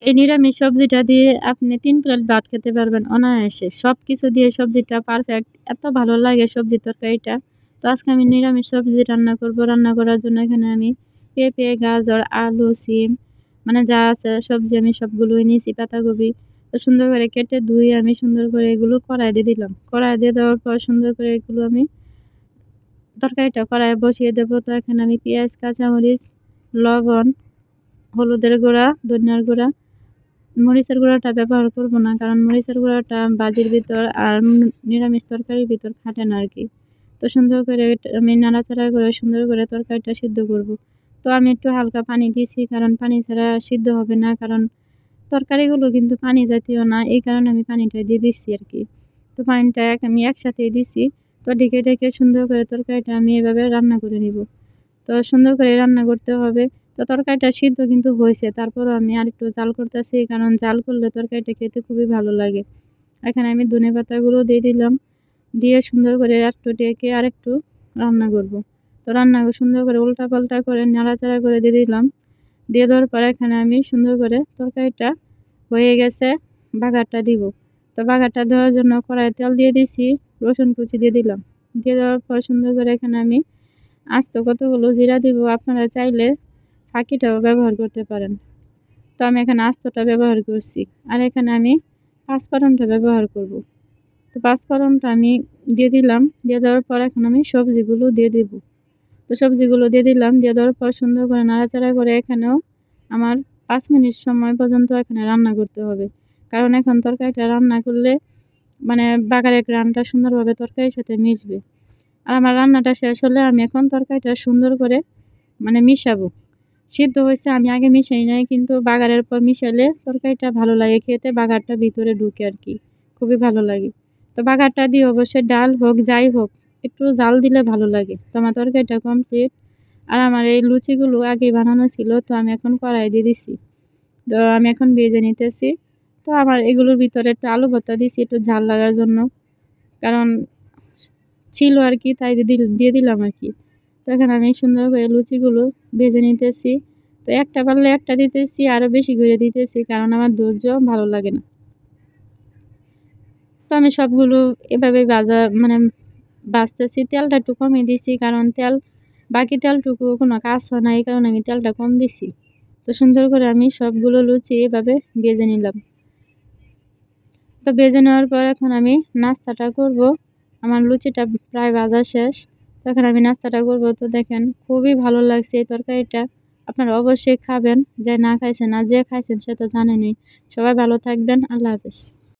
এই নিরামিষ সবজিটা দিয়ে আপনি ৩ প্লেট ভাত খেতে পারবেন অনায়াসে। সবকিছু দিয়ে সবজিটা পারফেক্ট। এত ভালো লাগে সবজির তরকারিটা। তো আজকে আমি নিরামিষ সবজি রান্না করব। রান্না করার জন্য এখানে আমি পেঁপে, গাজর, আলু, সিম মানে যা আছে সবজি আমি সবগুলোই নিয়েছি, পাতাকপি। তো সুন্দর করে কেটে ধুয়ে আমি সুন্দর করে এগুলো কড়াই দিয়ে দিলাম। কড়াই দিয়ে দেওয়ার পর সুন্দর করে এগুলো আমি তরকারিটা কড়াইয়ে বসিয়ে দেবো। তো এখানে আমি পেঁয়াজ, কাঁচামরিচ, লবণ, হলুদের গুঁড়া, ধনিয়ার গুঁড়া, মরিচের গুঁড়াটা ব্যবহার করব না, কারণ মরিচের গুঁড়াটা ভাজির ভিতর আর নিরামিষ তরকারির ভিতর খাটে না আর কি। তো সুন্দর করে আমি নাড়াচাড়া করে সুন্দর করে তরকারিটা সিদ্ধ করব। তো আমি একটু হালকা পানি দিয়েছি, কারণ পানি ছাড়া সিদ্ধ হবে না, কারণ তরকারিগুলো কিন্তু পানি জাতীয় না, এই কারণে আমি পানিটা দিয়ে দিচ্ছি আর কি। তো পানিটা আমি একসাথেই দিছি। তো ঢেকে ঢেকে সুন্দর করে তরকারিটা আমি এভাবে রান্না করে নিব। তো সুন্দর করে রান্না করতে হবে। তো তরকারিটা সিদ্ধ কিন্তু হয়েছে, তারপরও আমি আরেকটু জাল করতেছি, কারণ জাল করলে তরকারিটা খেতে খুবই ভালো লাগে। এখানে আমি ধনেপাতাগুলো দিয়ে দিলাম, দিয়ে সুন্দর করে একটু ডেকে আরেকটু রান্না করব। তো রান্না সুন্দর করে উল্টা পাল্টা করে নাড়াচাড়া করে দিয়ে দিলাম। দিয়ে দেওয়ার পর এখানে আমি সুন্দর করে তরকারিটা হয়ে গেছে, বাগারটা দিব। তো বাগারটা দেওয়ার জন্য কড়াইয়ে তেল দিয়ে দিছি, রসুন কুচি দিয়ে দিলাম। দিয়ে দেওয়ার পর সুন্দর করে এখানে আমি আস্ত কতগুলো জিরা দিব, আপনারা চাইলে ফাঁকিটাও ব্যবহার করতে পারেন। তো আমি এখানে আস্তটা ব্যবহার করছি। আর এখানে আমি পাঁচফোড়নটা ব্যবহার করব। তো পাঁচফোড়নটা আমি দিয়ে দিলাম। দিয়ে দেওয়ার পর এখন আমি সবজিগুলো দিয়ে দিব। তো সবজিগুলো দিয়ে দিলাম। দিয়ে দেওয়ার পর সুন্দর করে নাড়াচাড়া করে এখানেও আমার 5 মিনিট সময় পর্যন্ত এখানে রান্না করতে হবে, কারণ এখন তরকারিটা রান্না করলে মানে বাগারের ঘ্রাণটা সুন্দরভাবে তরকারির সাথে মিশবে। আর আমার রান্নাটা শেষ হলে আমি এখন তরকারিটা সুন্দর করে মানে মিশাবো। সিদ্ধ হয়েছে আমি আগে মিশাই নাই, কিন্তু বাগারের পর মিশালে তরকারিটা ভালো লাগে খেতে, বাগারটা ভিতরে ঢুকে আর কি, খুবই ভালো লাগে। তো বাগারটা দিয়ে অবশ্যই ডাল হোক যাই হোক একটু জাল দিলে ভালো লাগে। তো আমার তরকারিটা কমপ্লিট। আর আমার এই লুচিগুলো আগে বানানো ছিল, তো আমি এখন কড়াই দিয়ে দিছি। তো আমি এখন ভেজে নিতেছি। তো আমার এগুলোর ভিতরে একটু আলু ভর্তা দিছি একটু ঝাল লাগার জন্য, কারণ ছিল আর কি, তাই দিয়ে দিলাম আর কি। তো এখন আমি সুন্দর করে লুচিগুলো ভেজে নিতেছি। তো একটা পারলে একটা দিতেছি, আরও বেশি করে দিতেছি, কারণ আমার ধৈর্য ভালো লাগে না। তো আমি সবগুলো এভাবে মানে ভাজতেছি। তেলটা একটু কমিয়ে দিছি, কারণ বাকি তেলটুকু কোনো কাজ হয় না, এই কারণে আমি তেলটা কম দিছি। তো সুন্দর করে আমি সবগুলো লুচি এভাবে ভেজে নিলাম। তো ভেজে নেওয়ার পর এখন আমি নাস্তাটা করব। আমার লুচিটা প্রায় ভাজা শেষ। তখন আমি নাস্তাটা করব। তো দেখেন খুবই ভালো লাগছে এই তরকারিটা, আপনারা অবশ্যই খাবেন, যে না খাইছেন আর যে খাইছেন সে তো জানেনই। সবাই ভালো থাকবেন, আল্লাহ হাফেজ।